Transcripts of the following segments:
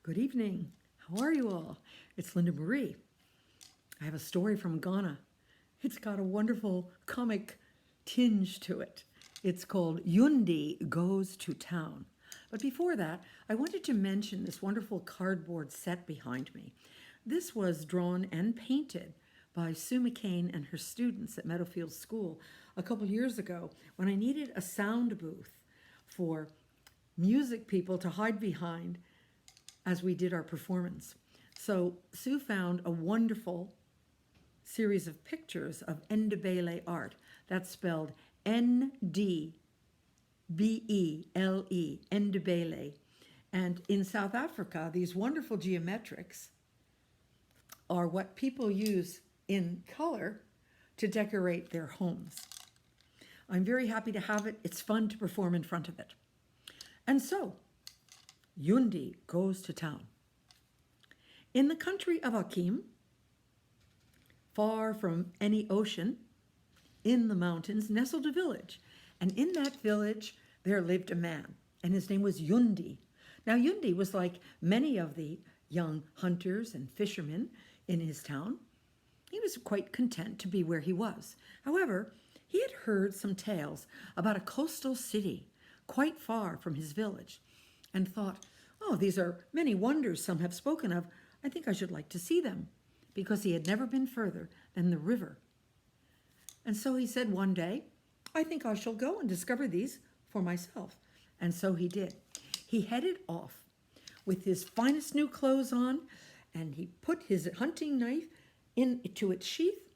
Good evening. How are you all? It's Linda Marie. I have a story from Ghana. It's got a wonderful comic tinge to it. It's called Yundi Goes to Town. But before that, I wanted to mention this wonderful cardboard set behind me. This was drawn and painted by Sue McCain and her students at Meadowfield School a couple years ago when I needed a sound booth for music people to hide behind as we did our performance. So Sue found a wonderful series of pictures of Ndebele art. That's spelled Ndbele, Ndebele. And in South Africa, these wonderful geometrics are what people use in color to decorate their homes. I'm very happy to have it. It's fun to perform in front of it. And so, Yundi goes to town. In the country of Akim, far from any ocean, in the mountains, nestled a village. And in that village, there lived a man, and his name was Yundi. Now, Yundi was like many of the young hunters and fishermen in his town. He was quite content to be where he was. However, he had heard some tales about a coastal city quite far from his village, and thought, oh, these are many wonders some have spoken of. I think I should like to see them, because he had never been further than the river. And so he said one day, I think I shall go and discover these for myself. And so he did. He headed off with his finest new clothes on, and he put his hunting knife into its sheath.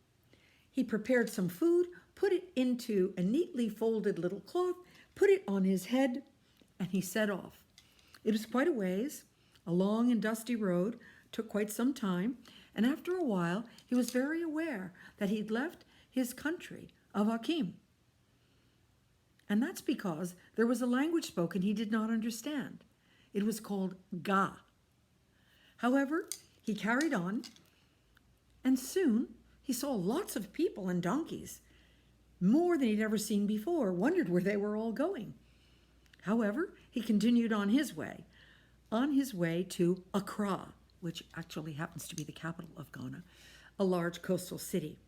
He prepared some food, put it into a neatly folded little cloth, put it on his head, and he set off. It was quite a ways, a long and dusty road, took quite some time, and after a while he was very aware that he'd left his country of Akim. And that's because there was a language spoken he did not understand. It was called Ga. However, he carried on, and soon he saw lots of people and donkeys, more than he'd ever seen before, wondered where they were all going. However, he continued on his way to Accra, which actually happens to be the capital of Ghana, a large coastal city.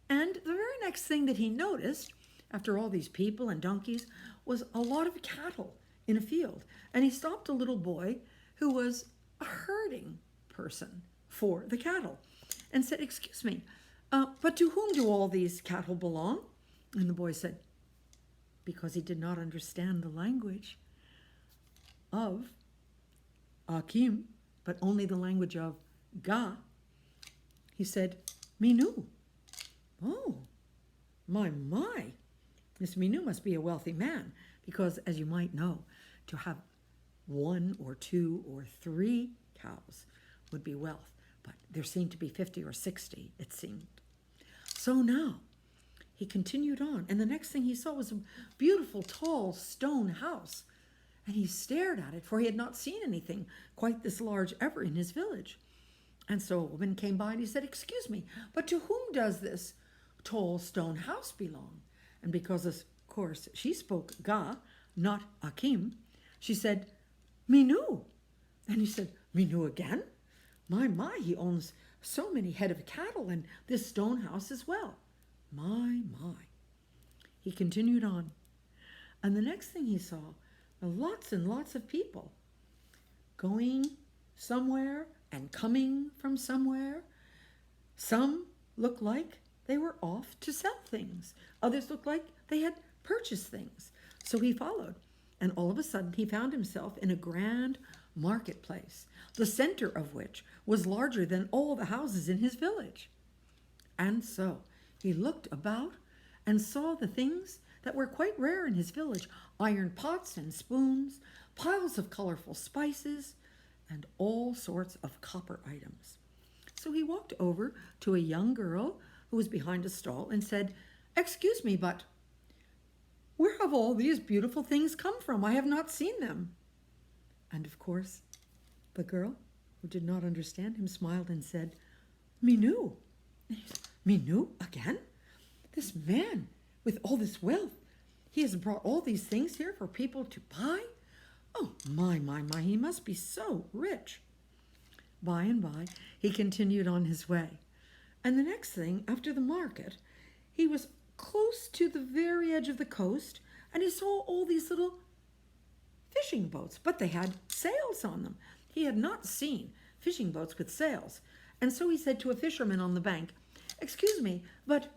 And the very next thing that he noticed, after all these people and donkeys, was a lot of cattle in a field. And he stopped a little boy who was a herding person for the cattle and said, excuse me, but to whom do all these cattle belong? And the boy said, because he did not understand the language of Akim, but only the language of Ga, he said, Minu. Oh, my. This Minu must be a wealthy man, because as you might know, to have 1 or 2 or 3 cows would be wealth. But there seemed to be 50 or 60, it seemed. So now, he continued on, and the next thing he saw was a beautiful, tall stone house. And he stared at it, for he had not seen anything quite this large ever in his village. And so a woman came by and he said, excuse me, but to whom does this tall stone house belong? And because, of course, she spoke Ga, not Akim, she said, Minu. And he said, Minu again? My, he owns so many head of cattle and this stone house as well. My. He continued on. And the next thing he saw, lots and lots of people going somewhere and coming from somewhere. Some looked like they were off to sell things. Others looked like they had purchased things. So he followed, and all of a sudden he found himself in a grand marketplace, the center of which was larger than all the houses in his village. And so he looked about and saw the things that were quite rare in his village: iron pots and spoons, piles of colorful spices, and all sorts of copper items. So he walked over to a young girl who was behind a stall and said, excuse me, but where have all these beautiful things come from? I have not seen them. And of course, the girl, who did not understand him, smiled and said, Minu. And he said, Minu again? This man with all this wealth, he has brought all these things here for people to buy? Oh, my, he must be so rich. By and by, he continued on his way. And the next thing, after the market, he was close to the very edge of the coast, and he saw all these little fishing boats, but they had sails on them. He had not seen fishing boats with sails. And so he said to a fisherman on the bank, "Excuse me, but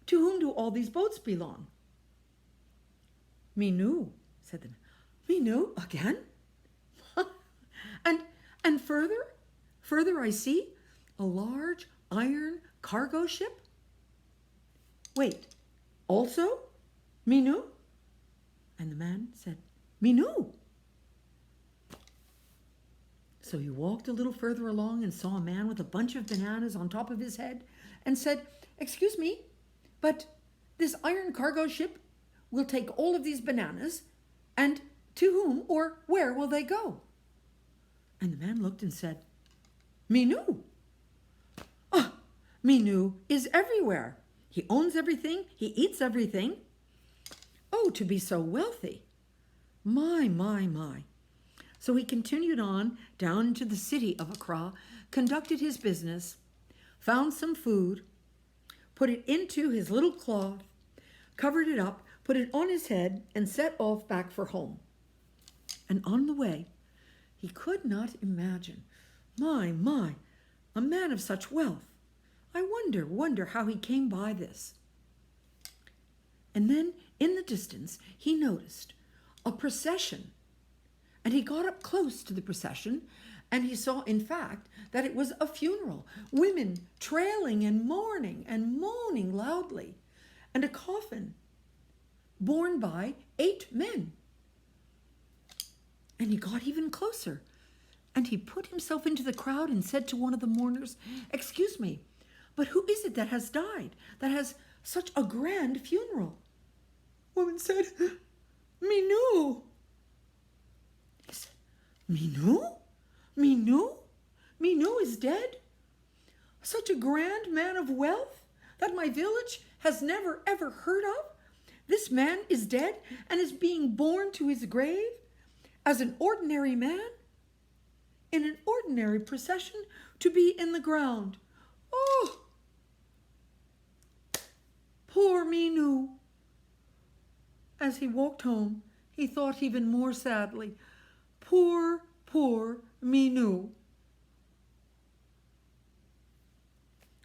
to whom do all these boats belong?" "Minou," said the man. "Minou again?" and further I see a large iron cargo ship. "Wait, also Minou?" And the man said, "Minou." So he walked a little further along and saw a man with a bunch of bananas on top of his head and said, "Excuse me, but this iron cargo ship will take all of these bananas, and to whom or where will they go?" And the man looked and said, "Minou. Ah, Minou is everywhere. He owns everything. He eats everything. Oh, to be so wealthy. My. So he continued on down into the city of Accra, conducted his business, found some food, put it into his little cloth, covered it up, put it on his head, and set off back for home. And on the way, he could not imagine, my, a man of such wealth. I wonder how he came by this. And then in the distance, he noticed a procession. And he got up close to the procession, and he saw, in fact, that it was a funeral. Women trailing and mourning and moaning loudly, and a coffin borne by 8 men. And he got even closer, and he put himself into the crowd and said to one of the mourners, "Excuse me, but who is it that has died, that has such a grand funeral?" Woman said, "Minou." He said, "Minou? Minou is dead? Such a grand man of wealth that my village has never ever heard of? This man is dead and is being borne to his grave as an ordinary man in an ordinary procession to be in the ground. Oh, poor Minou." As he walked home, he thought even more sadly, poor Minou.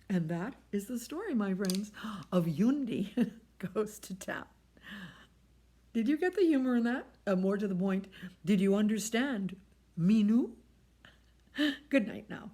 And that is the story, my friends, of Yundi Goes to Town. Did you get the humor in that? More to the point, did you understand Minou? Good night now.